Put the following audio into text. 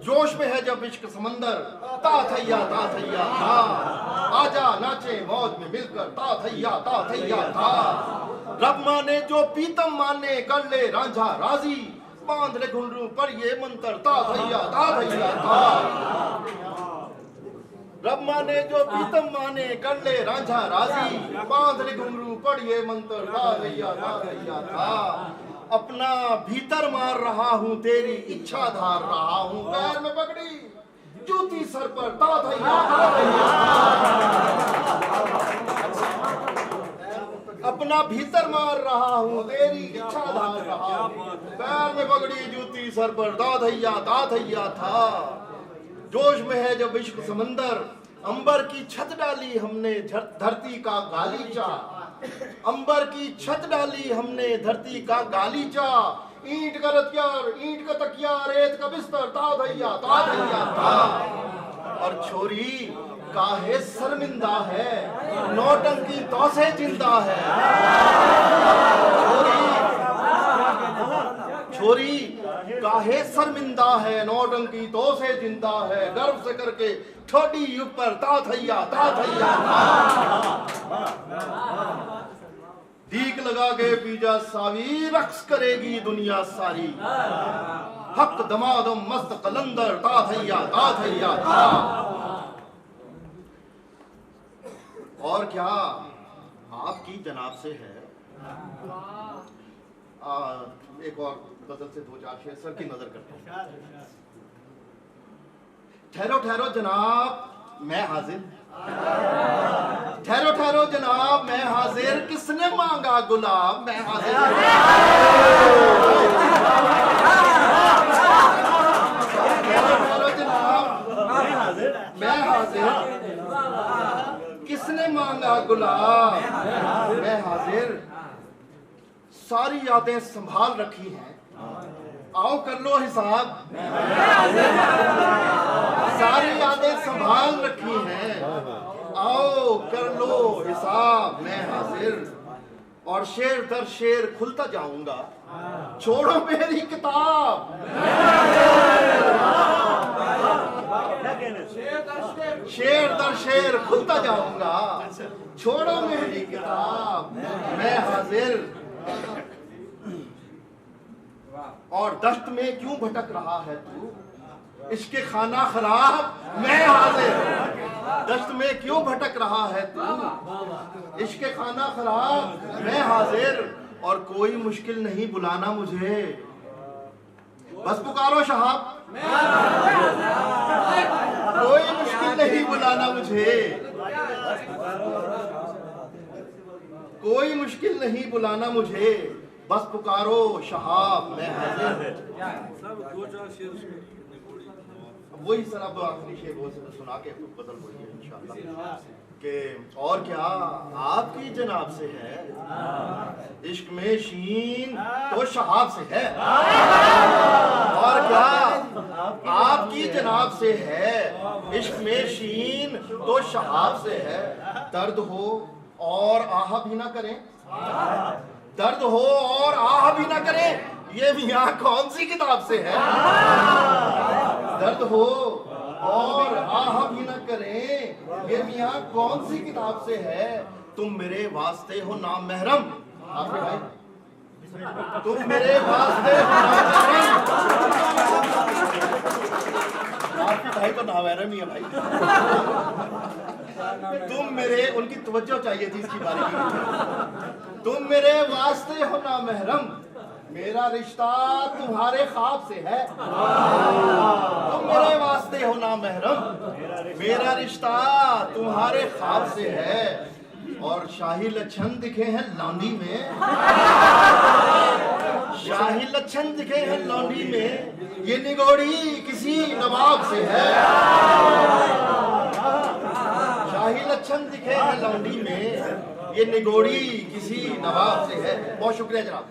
जोश में है जब इश्क समंदर, ता थैया था। आजा नाचे मौज में मिलकर, ता थैया था। रब माने जो पीतम माने, कर ले रांझा राजी, बांध ले घुंघरू पर ये मंत्र, ता थैया था। रब माने जो पीतम माने, कर ले रांझा राजी, बांध ले घुंघरू पर ये मंत्र, ता थैया था। अपना भीतर मार रहा हूँ, तेरी इच्छा धार रहा हूँ, पैर में पकड़ी जूती सर पर, ता थैया। अपना भीतर मार रहा हूँ, तेरी इच्छा धार रहा हूँ, पैर में पकड़ी जूती सर पर, ता थैया था। जोश में है जब इश्क समंदर, अंबर की छत डाली हमने धरती का गालीचा, अंबर की छत डाली हमने धरती का गालीचा, ईंट का रतियार, ईंट का तकिया, रेत का बिस्तर, ता थैया था। और छोरी काहे शर्मिंदा है, नौटंकी तो से जिंदा है। छोरी काहे शर्मिंदा है, नौटंकी तो से जिंदा है, गर्व से करके ठोडी ऊपर, ता थैया था। दीक लगा के पीजा सावी, रक्स करेगी दुनिया सारी, हक दमादम मस्त कलंदर, ता थैया था। और क्या आपकी जनाब से है। एक और गजल से दो चार शेर सर की नजर करता हूं। ठहरो ठहरो जनाब मैं हाजिर, ठहरो ठहरो जनाब मैं हाजिर, किसने मांगा गुलाब मैं हाजिर। ठहरो ठहरो जनाब मैं हाजिर, किसने मांगा गुलाब मैं हाजिर। सारी यादें संभाल रखी हैं, आओ कर लो हिसाब। सारी यादें संभाल रखी हैं, आओ कर लो हिसाब मैं हाजिर। और शेर दर शेर खुलता जाऊंगा, छोड़ो मेरी किताब। शेर दर शेर खुलता जाऊंगा, छोड़ो मेरी किताब मैं हाजिर। और दश्त में क्यों भटक रहा है तू, इसके खाना खराब मैं हाजिर। दश्त में क्यों भटक रहा है तू, इसके खाना खराब मैं हाजिर। और कोई मुश्किल नहीं बुलाना मुझे, बस पुकारो शहाब। कोई मुश्किल नहीं बुलाना मुझे, कोई मुश्किल नहीं बुलाना मुझे, बस पुकारो शहाब मैं हाजिर। वही सर अब आखिरी शेर वो सुना के बदल वही है इंशाअल्लाह कि और क्या आपकी जनाब से है, इश्क में शीन तो शहाब से है। और क्या आपकी जनाब से है, इश्क में शीन तो शहाब से है। दर्द हो और आह भी ना करें, दर्द हो और आह भी ना करें, ये मियां कौन सी किताब से है। दर्द हो और आह भी ना करें, ये मियां कौन सी किताब से है। तुम मेरे वास्ते हो नाम महरम, आपके भाई तुम मेरे वास्ते हो नाम महरम। आपके भाई तो नाम महरम ही है भाई। तुम मेरे, उनकी तवज्जो चाहिए थी इसकी बारी। तुम मेरे वास्ते हो ना महरम, मेरा रिश्ता तुम्हारे ख्वाब से है। तुम मेरे वास्ते हो ना महरम, मेरा रिश्ता तुम्हारे ख्वाब से है। और शाही लक्षण दिखे हैं लौंडी में, शाही लक्षण दिखे हैं लौंडी में, ये निगोड़ी किसी नवाब से है। शाही लक्षण दिखे हैं लौंडी में, ये निगोड़ी किसी नवाब से है। बहुत शुक्रिया जनाब।